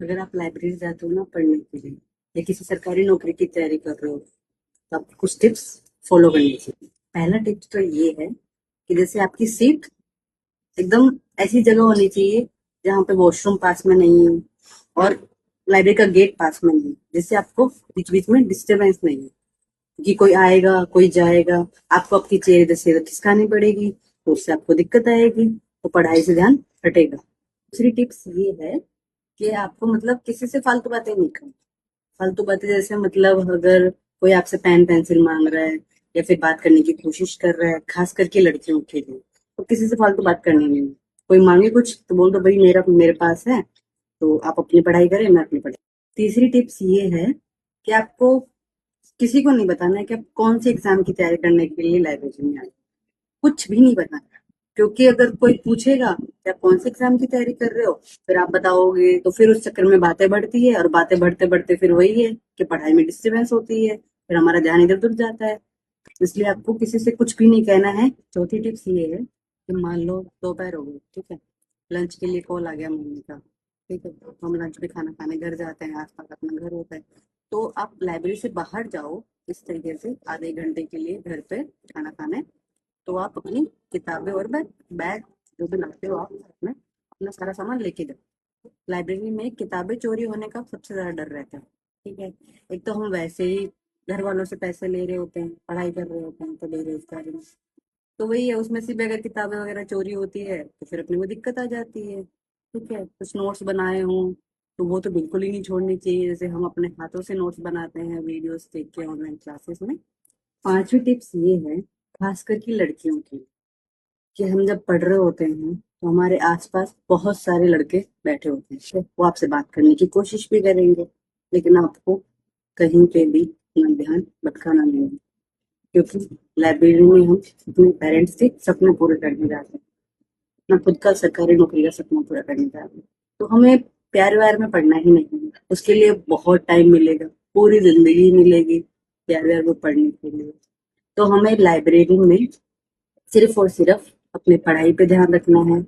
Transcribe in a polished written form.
अगर आप लाइब्रेरी जाते हो ना पढ़ने के लिए या किसी सरकारी नौकरी की तैयारी कर रहे हो तो आपको कुछ टिप्स फॉलो करनी चाहिए। पहला टिप्स तो ये है कि जैसे आपकी सीट एकदम ऐसी जगह होनी चाहिए जहाँ पे वॉशरूम पास में नहीं है और लाइब्रेरी का गेट पास में नहीं है, जिससे आपको बीच बीच में डिस्टरबेंस नहीं है कि कोई आएगा कोई जाएगा, आपको आपकी चेयर इधर से उधर खिसकानी पड़ेगी तो उससे आपको दिक्कत आएगी, तो पढ़ाई से ध्यान हटेगा। दूसरी टिप्स ये है कि आपको मतलब किसी से फालतू बातें नहीं करनी। फालतू बातें जैसे मतलब अगर कोई आपसे पेन पेंसिल मांग रहा है या फिर बात करने की कोशिश कर रहा है, खास करके लड़कियों के लिए, तो किसी से फालतू बात करनी नहीं है। कोई मांगे कुछ तो बोल दो भाई मेरा मेरे पास है, तो आप अपनी पढ़ाई करें मैं अपनी पढ़ाई। तीसरी टिप्स ये है कि आपको किसी को नहीं बताना है कि आप कौन से एग्जाम की तैयारी करने के लिए लाइब्रेरी में आए। कुछ भी नहीं बताना, क्योंकि अगर कोई पूछेगा कि आप कौन से एग्जाम की तैयारी कर रहे हो, फिर आप बताओगे तो फिर उस चक्कर में बातें बढ़ती है और बातें बढ़ते बढ़ते फिर वही है कि पढ़ाई में डिस्टरबेंस होती है, फिर हमारा ध्यान इधर उधर जाता है। इसलिए आपको किसी से कुछ भी नहीं कहना है। चौथी टिप्स ये है कि मान लो दोपहर हो गई, ठीक है, लंच के लिए कॉल आ गया मम्मी का, ठीक है, तो हम लंच में खाना खाने घर जाते हैं, आसपास अपना घर होता है, तो आप लाइब्रेरी से बाहर जाओ इस तरीके से आधे घंटे के लिए घर पे खाना खाने, तो आप अपनी किताबें और बैग बैग जो भी लाते हो आप अपना अपना सारा सामान लेके जाओ। लाइब्रेरी में किताबें चोरी होने का सबसे ज्यादा डर रहता है, ठीक है। एक तो हम वैसे ही घर वालों से पैसे ले रहे होते हैं, पढ़ाई कर रहे होते हैं तो बेरोजगारी में, तो वही है उसमें से भी अगर किताबें वगैरह चोरी होती है तो फिर अपने को दिक्कत आ जाती है। ठीक है, कुछ नोट्स बनाए हों तो वो तो बिल्कुल ही नहीं छोड़नी चाहिए, जैसे हम अपने हाथों से नोट्स बनाते हैं वीडियोस देख के ऑनलाइन क्लासेस में। पांचवी टिप्स ये है, खास करके लड़कियों की, कि हम जब पढ़ रहे होते हैं तो हमारे आसपास बहुत सारे लड़के बैठे होते हैं, ठीक है? वो आपसे बात करने की कोशिश भी करेंगे, लेकिन आपको कहीं पे भी अपना ध्यान भटकाना नहीं है, क्योंकि लाइब्रेरी में हम अपने पेरेंट्स के सपने पूरे करने जाते हैं, अपना खुद का सरकारी नौकरी का सपना पूरा करने जाते हैं। तो हमें प्यार व्यार में पढ़ना ही नहीं है, उसके लिए बहुत टाइम मिलेगा, पूरी जिंदगी मिलेगी प्यार व्यार में पढ़ने के लिए। तो हमें लाइब्रेरी में सिर्फ और सिर्फ अपनी पढ़ाई पे ध्यान रखना है,